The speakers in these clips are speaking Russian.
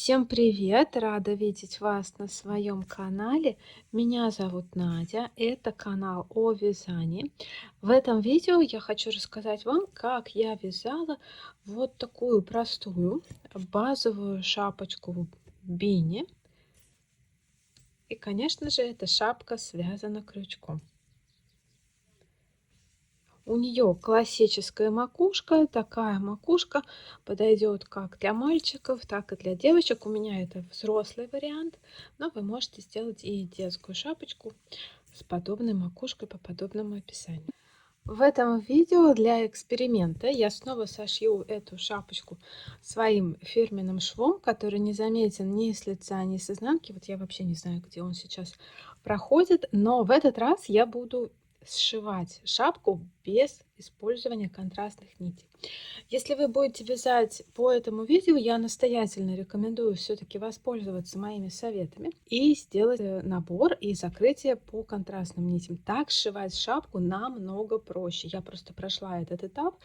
Всем привет! Рада видеть вас на своем канале. Меня зовут Надя. Это канал о вязании. В этом видео я хочу рассказать вам, как я вязала вот такую простую базовую шапочку бини. И, конечно же, эта шапка связана крючком. У нее классическая макушка. Такая макушка подойдет как для мальчиков, так и для девочек. У меня это взрослый вариант, но вы можете сделать и детскую шапочку с подобной макушкой по подобному описанию. В этом видео для эксперимента я снова сошью эту шапочку своим фирменным швом, который не заметен ни с лица, ни с изнанки. Вот я вообще не знаю, где он сейчас проходит, но в этот раз я буду сшивать шапку без использования контрастных нитей. Если вы будете вязать по этому видео, я настоятельно рекомендую все-таки воспользоваться моими советами и сделать набор и закрытие по контрастным нитям. Так сшивать шапку намного проще. Я просто прошла этот этап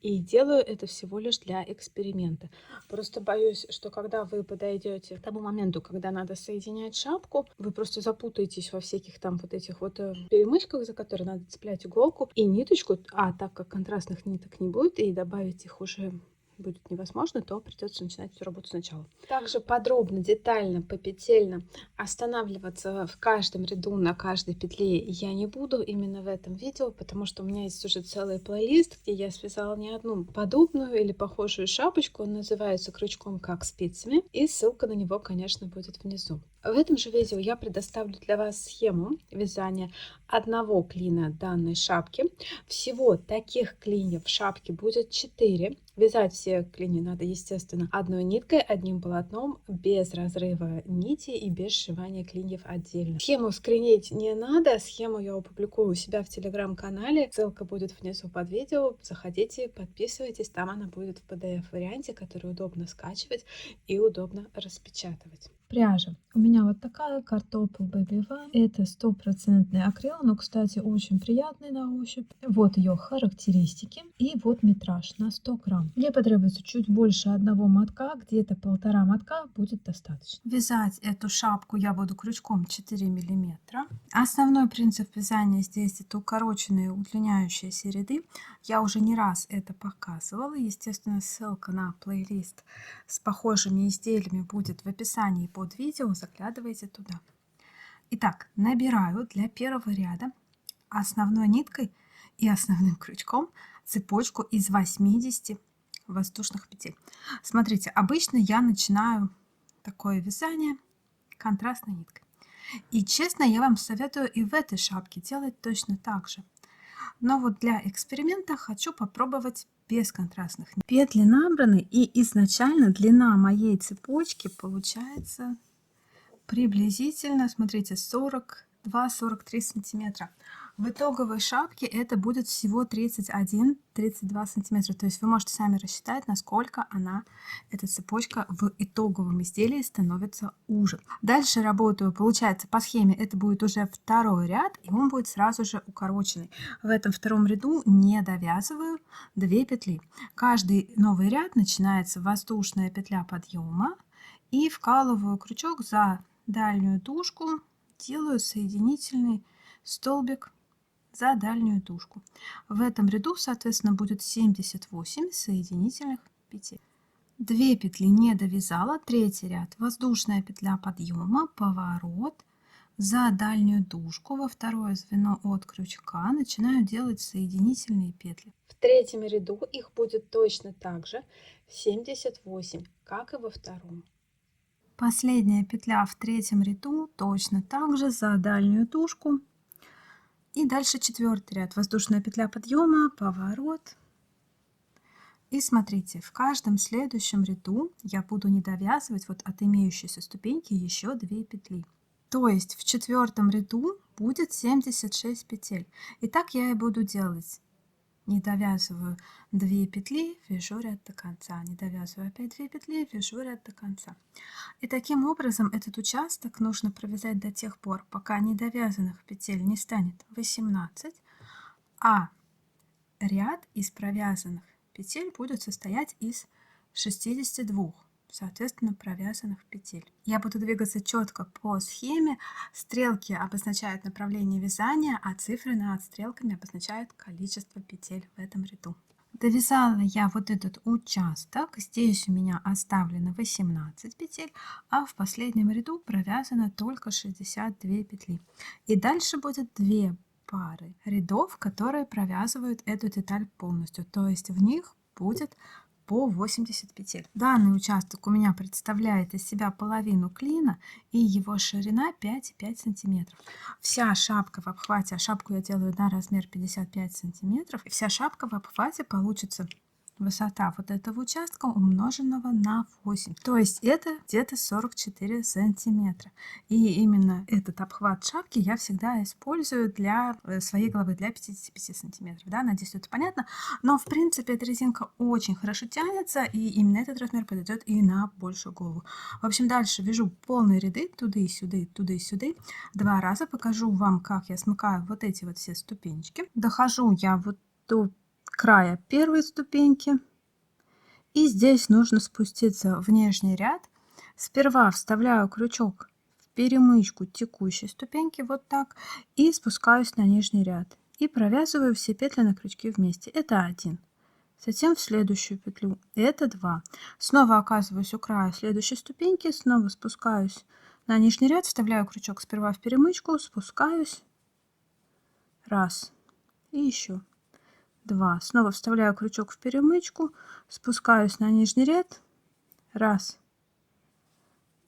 и делаю это всего лишь для эксперимента. Просто боюсь, что когда вы подойдете к тому моменту, когда надо соединять шапку, вы просто запутаетесь во всяких там вот этих вот перемычках, за которые надо цеплять иголку и ниточку, а так как контрастных ниток не будет и добавить их уже будет невозможно, то придется начинать всю работу сначала. Также подробно, детально, попетельно останавливаться в каждом ряду на каждой петле я не буду именно в этом видео, потому что у меня есть уже целый плейлист, где я связала не одну подобную или похожую шапочку. Он называется «Крючком как спицами», и ссылка на него, конечно, будет внизу. В этом же видео я предоставлю для вас схему вязания одного клина данной шапки. Всего таких клиньев в шапке будет 4. Вязать все клини надо, естественно, одной ниткой, одним полотном, без разрыва нити и без сшивания клиньев отдельно. Схему скринить не надо, схему я опубликую у себя в телеграм-канале, ссылка будет внизу под видео, заходите, подписывайтесь, там она будет в PDF-варианте, который удобно скачивать и удобно распечатывать. Пряжа. У меня вот такая картопл Baby One. Это стопроцентный акрил, но, кстати, очень приятный на ощупь. Вот ее характеристики. И вот метраж на 100 грамм. Мне потребуется чуть больше одного мотка, где-то 1,5 мотка будет достаточно. Вязать эту шапку я буду крючком 4 миллиметра. Основной принцип вязания здесь это укороченные удлиняющиеся ряды. Я уже не раз это показывала. Естественно, ссылка на плейлист с похожими изделиями будет в описании под видео, заглядывайте туда. Итак, набираю для первого ряда основной ниткой и основным крючком цепочку из 80 воздушных петель. Смотрите, обычно я начинаю такое вязание контрастной ниткой. И честно, я вам советую и в этой шапке делать точно так же. Но вот для эксперимента хочу попробовать без контрастных. Петли набраны, и изначально длина моей цепочки получается приблизительно, смотрите, 42-43 сантиметра. В итоговой шапке это будет всего 31-32 сантиметра. То есть вы можете сами рассчитать, насколько эта цепочка в итоговом изделии становится уже. Дальше работаю, получается, по схеме это будет уже второй ряд, и он будет сразу же укороченный. В этом втором ряду не довязываю 2 петли. Каждый новый ряд начинается воздушная петля подъема, и вкалываю крючок за дальнюю дужку, делаю соединительный столбик за дальнюю дужку. В этом ряду, соответственно, будет 78 соединительных петель. 2 петли не довязала, третий ряд, воздушная петля подъема, поворот, за дальнюю дужку, во второе звено от крючка начинаю делать соединительные петли. В третьем ряду их будет точно так же 78, как и во втором. Последняя петля в третьем ряду точно так же за дальнюю дужку. И дальше четвертый ряд, воздушная петля подъема, поворот. И смотрите, в каждом следующем ряду я буду не довязывать вот от имеющейся ступеньки еще 2 петли. То есть в четвертом ряду будет 76 петель. И так я и буду делать. Не довязываю 2 петли, вяжу ряд до конца. Не довязываю опять 2 петли, вяжу ряд до конца. И таким образом этот участок нужно провязать до тех пор, пока недовязанных петель не станет 18, а ряд из провязанных петель будет состоять из 62. соответственно, провязанных петель. Я буду двигаться четко по схеме. Стрелки обозначают направление вязания, а цифры над стрелками обозначают количество петель в этом ряду. Довязала я вот этот участок. Здесь у меня оставлено 18 петель, а в последнем ряду провязано только 62 петли. И дальше будет 2 пары рядов, которые провязывают эту деталь полностью. То есть в них будет по 80 петель. Данный участок у меня представляет из себя половину клина, и его ширина 5,5 сантиметров. Вся шапка в обхвате, а шапку я делаю на размер 55 сантиметров, и вся шапка в обхвате получится высота вот этого участка умноженного на 8. То есть это где-то 44 сантиметра. И именно этот обхват шапки я всегда использую для своей головы, для 55 сантиметров. Да? Надеюсь, это понятно. Но в принципе эта резинка очень хорошо тянется, и именно этот размер подойдет и на большую голову. В общем, дальше вяжу полные ряды туда и сюда, туда и сюда. 2 раза покажу вам, как я смыкаю вот эти вот все ступенечки. Дохожу я вот до края первой ступеньки, и здесь нужно спуститься в нижний ряд. Сперва вставляю крючок в перемычку текущей ступеньки вот так и спускаюсь на нижний ряд и провязываю все петли на крючке вместе. Это 1. Затем в следующую петлю, это 2. Снова оказываюсь у края следующей ступеньки, снова спускаюсь на нижний ряд, вставляю крючок сперва в перемычку, спускаюсь, раз, и еще 2. Снова вставляю крючок в перемычку, спускаюсь на нижний ряд, раз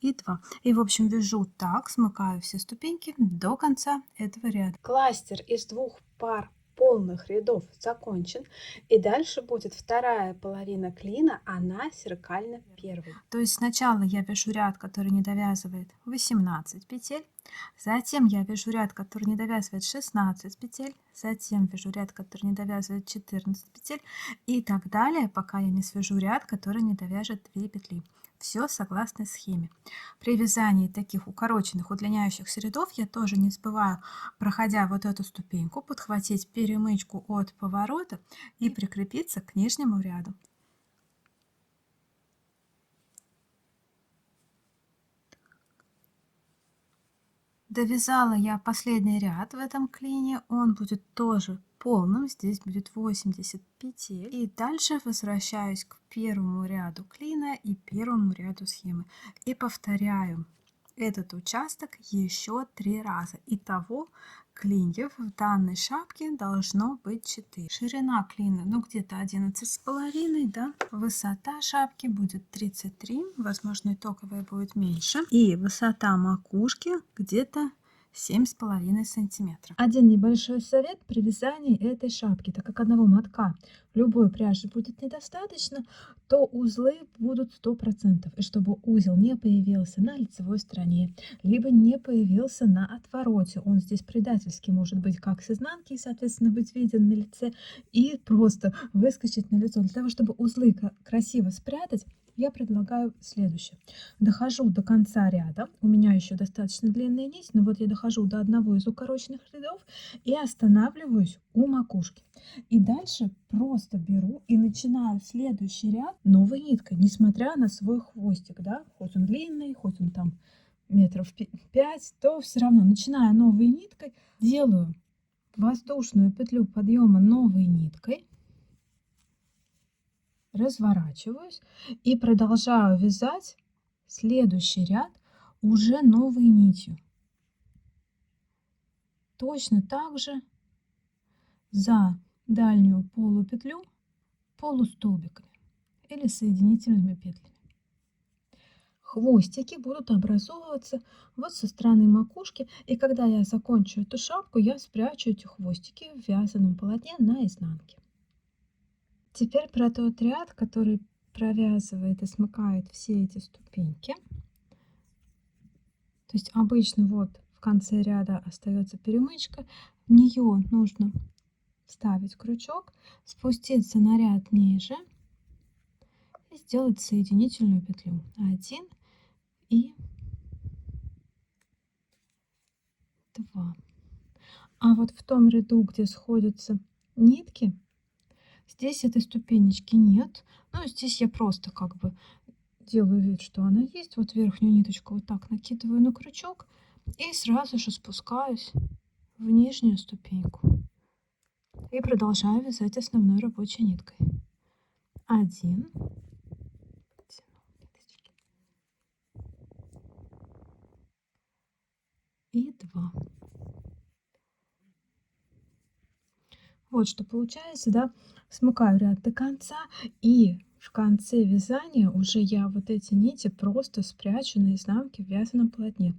и 2. И в общем вяжу так, смыкаю все ступеньки до конца этого ряда. Кластер из 2 пар полных рядов закончен, и дальше будет вторая половина клина, она зеркально первой. То есть сначала я вяжу ряд, который не довязывает 18 петель, затем я вяжу ряд, который не довязывает 16 петель, затем вяжу ряд, который не довязывает 14 петель, и так далее, пока я не свяжу ряд, который не довяжет 2 петли. Все согласно схеме. При вязании таких укороченных, удлиняющихся рядов я тоже не забываю, проходя вот эту ступеньку, подхватить перемычку от поворота и прикрепиться к нижнему ряду. Довязала я последний ряд в этом клине, он будет тоже полным, здесь будет 80 петель. И дальше возвращаюсь к первому ряду клина и первому ряду схемы. И повторяю этот участок еще 3 раза. Итого клиньев в данной шапке должно быть 4. Ширина клина, ну где-то 11,5, да. Высота шапки будет 33, возможно итоговая будет меньше. И высота макушки где-то 7,5 сантиметров. Один небольшой совет при вязании этой шапки, так как одного мотка любой пряжи будет недостаточно, то узлы будут 100%. И чтобы узел не появился на лицевой стороне, либо не появился на отвороте, он здесь предательски может быть как с изнанки, и, соответственно, быть виден на лице, и просто выскочить на лицо. Для того, чтобы узлы красиво спрятать, я предлагаю следующее. Дохожу до конца ряда, у меня еще достаточно длинная нить, но вот я дохожу до одного из укороченных рядов и останавливаюсь у макушки. И дальше просто беру и начинаю следующий ряд новой ниткой, несмотря на свой хвостик, да, хоть он длинный, хоть он там метров 5, то все равно, начиная новой ниткой, делаю воздушную петлю подъема новой ниткой, разворачиваюсь и продолжаю вязать следующий ряд уже новой нитью. Точно так же за дальнюю полупетлю полустолбиками или соединительными петлями. Хвостики будут образовываться вот со стороны макушки, и когда я закончу эту шапку, я спрячу эти хвостики в вязаном полотне на изнанке. Теперь про тот ряд, который провязывает и смыкает все эти ступеньки. То есть обычно вот в конце ряда остается перемычка, в нее нужно вставить крючок, спуститься на ряд ниже и сделать соединительную петлю. 1 и 2. А вот в том ряду, где сходятся нитки, здесь этой ступенечки нет. Ну, здесь я просто как бы Делаю вид, что она есть. Вот верхнюю ниточку вот так накидываю на крючок и сразу же спускаюсь в нижнюю ступеньку. И продолжаю вязать основной рабочей ниткой. 1, и 2. Вот что получается, да. Смыкаю ряд до конца, и в конце вязания уже я вот эти нити просто спрячу на изнанке в вязаном полотне.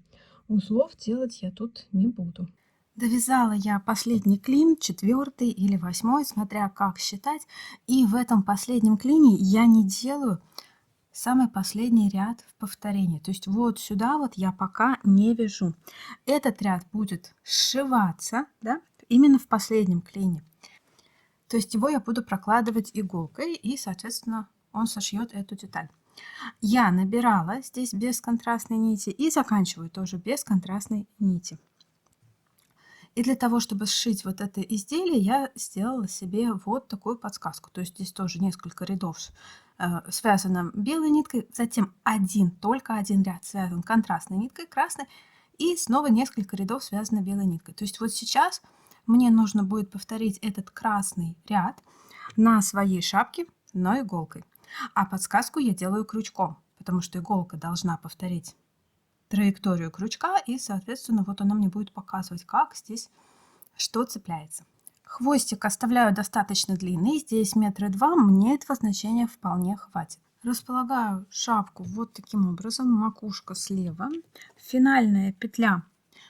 Узлов делать я тут не буду. Довязала я последний клин, 4 или 8, смотря как считать. И в этом последнем клине я не делаю самый последний ряд в повторении. То есть вот сюда вот я пока не вяжу. Этот ряд будет сшиваться, да, именно в последнем клине. То есть его я буду прокладывать иголкой, и, соответственно, он сошьет эту деталь. Я набирала здесь без контрастной нити и заканчиваю тоже без контрастной нити. И для того, чтобы сшить вот это изделие, я сделала себе вот такую подсказку. То есть здесь тоже несколько рядов связано белой ниткой, затем только один ряд связан контрастной ниткой, красной, и снова несколько рядов связано белой ниткой. То есть вот сейчас мне нужно будет повторить этот красный ряд на своей шапке, но иголкой. А подсказку я делаю крючком, потому что иголка должна повторить траекторию крючка, и, соответственно, вот она мне будет показывать, как здесь что цепляется. Хвостик оставляю достаточно длинный, здесь 2 метра, мне этого значения вполне хватит. Располагаю шапку вот таким образом, макушка слева, финальная петля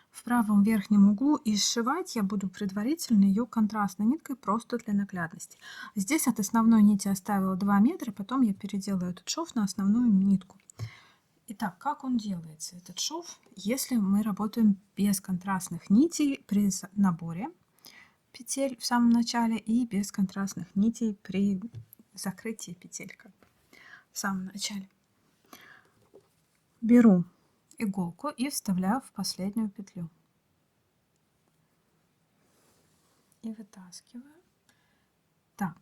в правом верхнем углу, и сшивать я буду предварительно ее контрастной ниткой просто для наглядности. Здесь от основной нити оставила 2 метра, потом я переделаю этот шов на основную нитку. Итак, как он делается, этот шов, если мы работаем без контрастных нитей при наборе петель в самом начале и без контрастных нитей при закрытии петель в самом начале. Беру иголку и вставляю в последнюю петлю. И вытаскиваю. Так.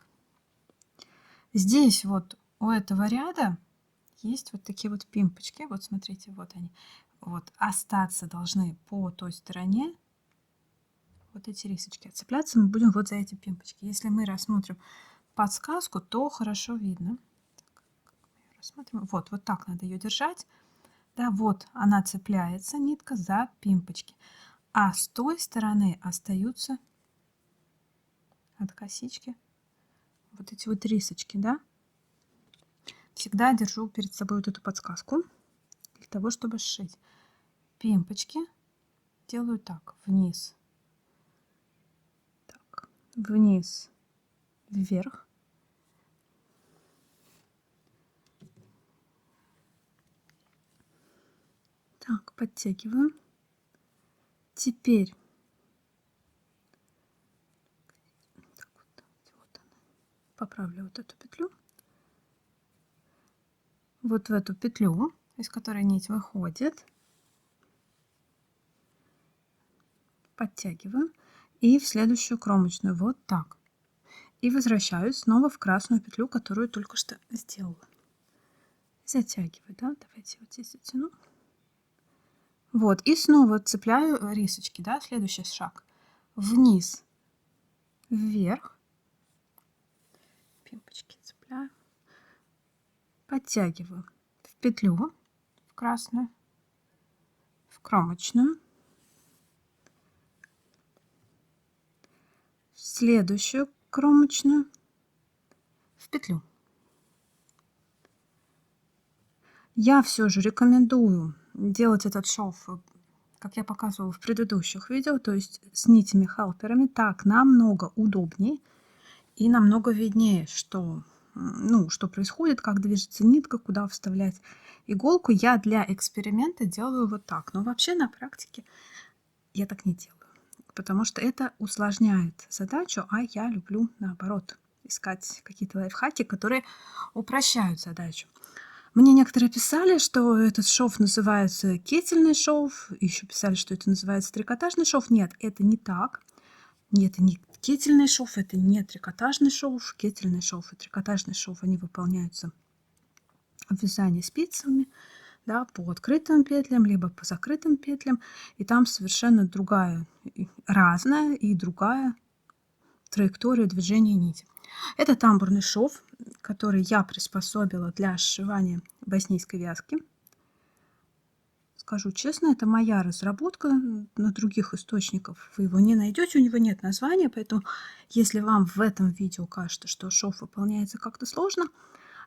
Здесь вот у этого ряда есть вот такие вот пимпочки. Вот смотрите, вот они. Вот остаться должны по той стороне вот эти рисочки. Цепляться мы будем вот за эти пимпочки. Если мы рассмотрим подсказку, то хорошо видно. Рассмотрим. Вот так надо ее держать. Да, вот она цепляется, нитка, за пимпочки. А с той стороны остаются от косички вот эти вот рисочки, да. Всегда держу перед собой вот эту подсказку для того, чтобы сшить. Пимпочки делаю так, вниз, так, вниз, вверх. Так, подтягиваю. Теперь так, вот она. Поправлю вот эту петлю. Вот в эту петлю, из которой нить выходит, подтягиваю, и в следующую кромочную вот так. И возвращаюсь снова в красную петлю, которую только что сделала. Затягиваю, да, давайте вот здесь затяну. Вот, и снова цепляю рисочки, да, следующий шаг. Вниз, вверх, пимпочки цепляю, подтягиваю в петлю, в красную, в кромочную, в следующую кромочную, в петлю. Я все же рекомендую делать этот шов, как я показывала в предыдущих видео, то есть с нитями-халперами. Так намного удобнее и намного виднее, что, что происходит, как движется нитка, куда вставлять иголку. Я для эксперимента делаю вот так, но вообще на практике я так не делаю, потому что это усложняет задачу, а я люблю наоборот искать какие-то лайфхаки, которые упрощают задачу. Мне некоторые писали, что этот шов называется кетельный шов, еще писали, что это называется трикотажный шов. Нет, это не так. Нет, это не кетельный шов, это не трикотажный шов. Кетельный шов и трикотажный шов, они выполняются вязание спицами, да, по открытым петлям, либо по закрытым петлям. И там совершенно другая, разная и другая траектория движения нити. Это тамбурный шов, который я приспособила для сшивания боснийской вязки. Скажу честно, это моя разработка, на других источниках вы его не найдете, у него нет названия, поэтому если вам в этом видео кажется, что шов выполняется как-то сложно,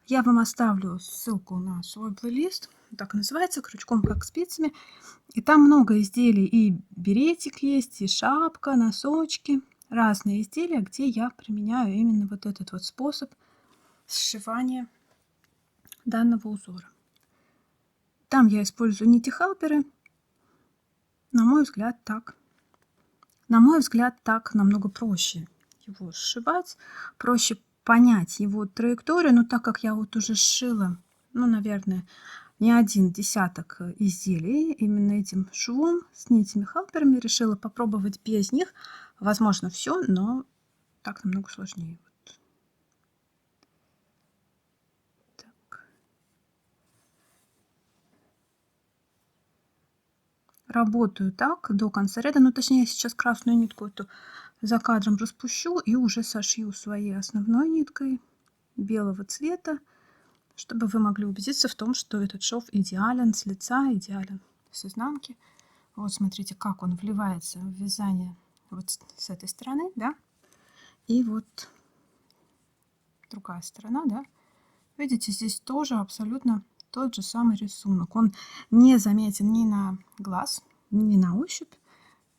я вам оставлю ссылку на свой плейлист, так и называется, крючком как спицами, и там много изделий, и беретик есть, и шапка, носочки, разные изделия, где я применяю именно вот этот вот способ сшивания данного узора. Там я использую нити халперы. На мой взгляд, так намного проще его сшивать, проще понять его траекторию. Но так как я вот уже сшила, ну, наверное, не один десяток изделий именно этим швом с нитями халперами, решила попробовать без них. Возможно, все, но так намного сложнее. Работаю так до конца ряда, ну точнее я сейчас красную нитку эту за кадром распущу и уже сошью своей основной ниткой белого цвета, чтобы вы могли убедиться в том, что этот шов идеален с лица, идеален с изнанки. Вот смотрите, как он вливается в вязание вот с этой стороны, да, и вот другая сторона, да. Видите, здесь тоже абсолютно тот же самый рисунок. Он не заметен ни на глаз, ни на ощупь.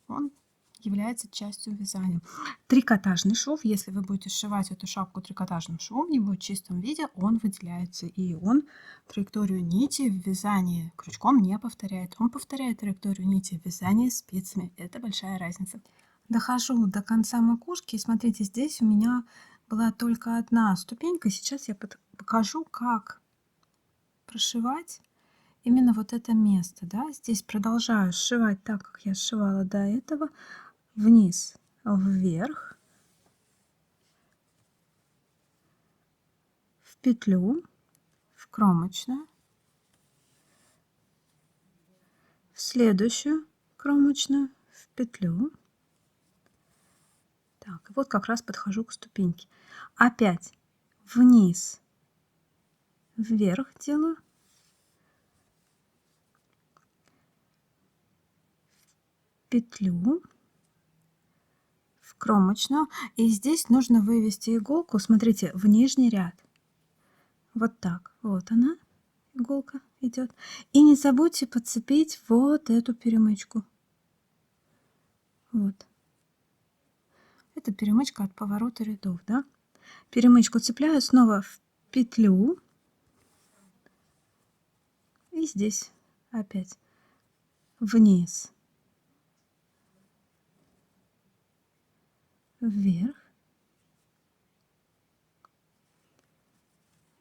Он является частью вязания. Трикотажный шов, если вы будете сшивать эту шапку трикотажным швом, в его чистом виде, он выделяется. И он траекторию нити в вязании крючком не повторяет. Он повторяет траекторию нити в вязании спицами. Это большая разница. Дохожу до конца макушки. И смотрите, здесь у меня была только одна ступенька. Сейчас я покажу, как прошивать именно вот это место, да. Здесь продолжаю сшивать так, как я сшивала до этого. Вниз, вверх, в петлю, в кромочную, в следующую кромочную, в петлю. Так, вот как раз подхожу к ступеньке. Опять вниз, вверх делаю, петлю, в кромочную, и здесь нужно вывести иголку, смотрите, в нижний ряд. Вот так, вот она, иголка идет. И не забудьте подцепить вот эту перемычку. Вот. Это перемычка от поворота рядов, да? Перемычку цепляю снова в петлю. И здесь опять вниз, вверх,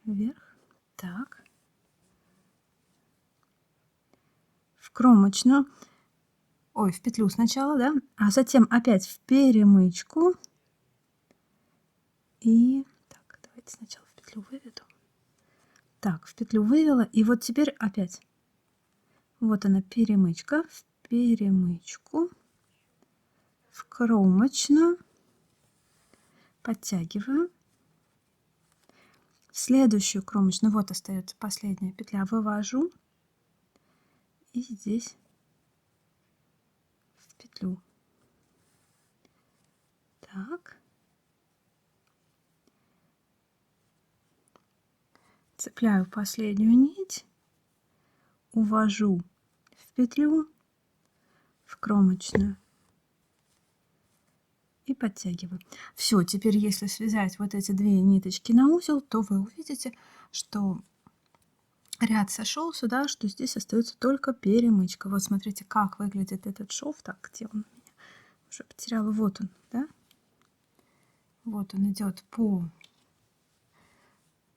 вверх. Так. В кромочную. Ой, в петлю сначала, да? А затем опять в перемычку. И так, давайте сначала в петлю выведу. Так, в петлю вывела. И вот теперь опять. Вот она, перемычка. В перемычку. В кромочную. Подтягиваю. Следующую кромочную, вот остается последняя петля, вывожу. И здесь в петлю. Так. Цепляю последнюю нить, увожу в петлю, в кромочную и подтягиваю. Все, теперь если связать вот эти две ниточки на узел, то вы увидите, что ряд сошелся, да, что здесь остается только перемычка. Вот смотрите, как выглядит этот шов. Так, где он у меня? Уже потеряла. Вот он, да? Вот он идет по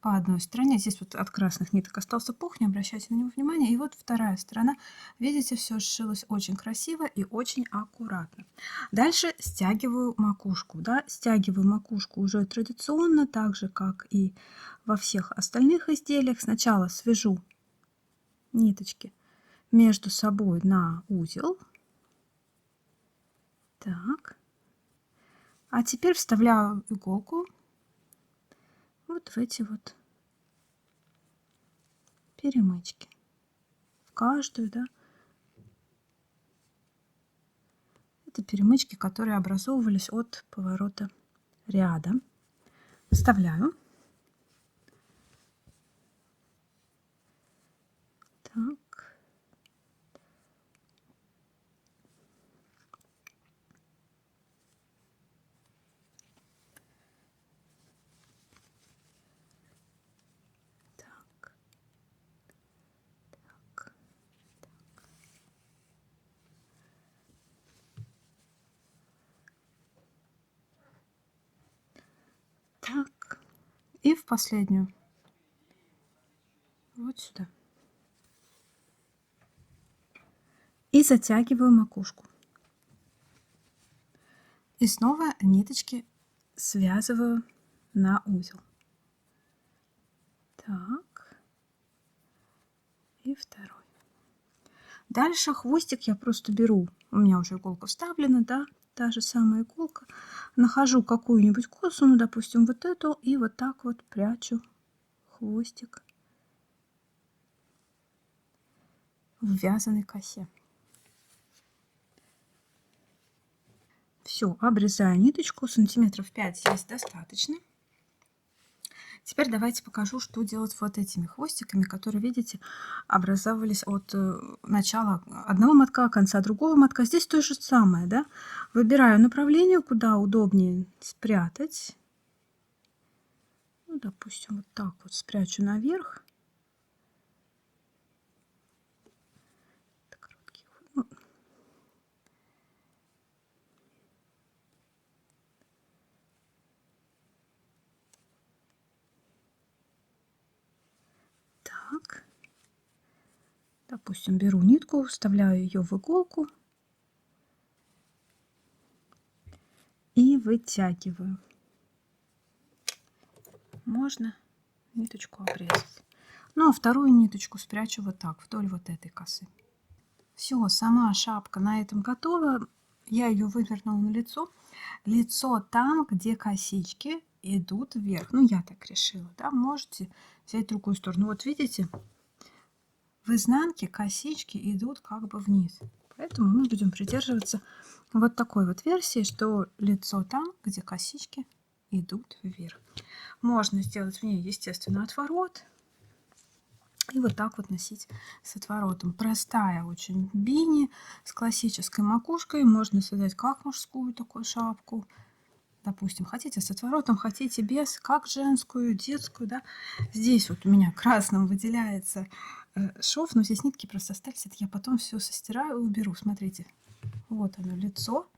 по одной стороне. Здесь вот от красных ниток остался пух, не обращайте на него внимания. И вот вторая сторона. Видите, все сшилось очень красиво и очень аккуратно. Дальше стягиваю макушку. Да? Стягиваю макушку уже традиционно, так же, как и во всех остальных изделиях. Сначала свяжу ниточки между собой на узел. Так. А теперь вставляю иголку вот в эти вот перемычки. В каждую, да. Это перемычки, которые образовывались от поворота ряда. Вставляю. Так. Так. Так. Так. И в последнюю. Вот сюда. И затягиваю макушку. И снова ниточки связываю на узел. Так. И второй. Дальше хвостик я просто беру. У меня уже иголка вставлена, да, та же самая иголка. Нахожу какую-нибудь косу, ну, допустим, вот эту, и вот так вот прячу хвостик в вязаной косе. Все, обрезаю ниточку, сантиметров 5 здесь достаточно. Теперь давайте покажу, что делать вот этими хвостиками, которые, видите, образовывались от начала одного мотка, конца другого мотка. Здесь то же самое, да. Выбираю направление, куда удобнее спрятать. Ну, допустим, вот так вот спрячу наверх. Так. Допустим, беру нитку, вставляю ее в иголку и вытягиваю. Можно ниточку обрезать. Ну, а вторую ниточку спрячу вот так, вдоль вот этой косы. Все, сама шапка на этом готова. Я ее вывернула на лицо. Лицо там, где косички идут вверх. Ну, я так решила, да. Можете взять другую сторону. Вот видите, в изнанке косички идут как бы вниз. Поэтому мы будем придерживаться вот такой вот версии, что лицо там, где косички идут вверх. Можно сделать в ней, естественно, отворот. И вот так вот носить с отворотом. Простая очень бини с классической макушкой. Можно создать как мужскую такую шапку. Допустим, хотите с отворотом, хотите без, как женскую, детскую, да. Здесь вот у меня красным выделяется шов, но здесь нитки просто остались. Это я потом все состираю и уберу. Смотрите, вот оно лицо,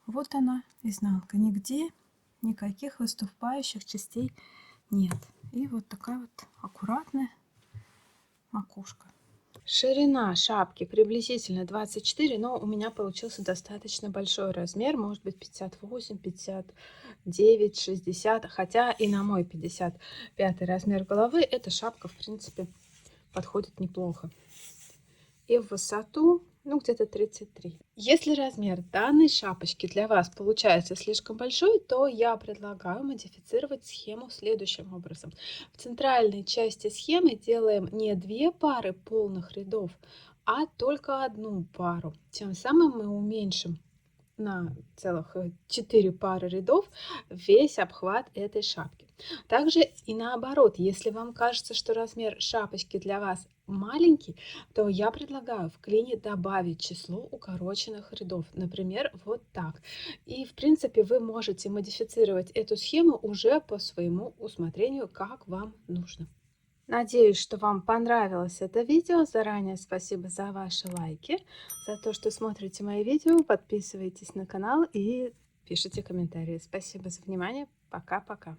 вот она изнанка. Нигде никаких выступающих частей нет. И вот такая вот аккуратная макушка. Ширина шапки приблизительно 24, но у меня получился достаточно большой размер, может быть 58, 59, 60, хотя и на мой 55 размер головы эта шапка, в принципе, подходит неплохо. И в высоту, ну, где-то 33. Если размер данной шапочки для вас получается слишком большой, то я предлагаю модифицировать схему следующим образом. В центральной части схемы делаем не 2 пары полных рядов, а только одну пару. Тем самым мы уменьшим на целых 4 пары рядов весь обхват этой шапки. Также и наоборот, если вам кажется, что размер шапочки для вас маленький, то я предлагаю в клине добавить число укороченных рядов, например, вот так. И в принципе вы можете модифицировать эту схему уже по своему усмотрению, как вам нужно. Надеюсь, что вам понравилось это видео. Заранее спасибо за ваши лайки, за то, что смотрите мои видео. Подписывайтесь на канал и пишите комментарии. Спасибо за внимание. Пока-пока.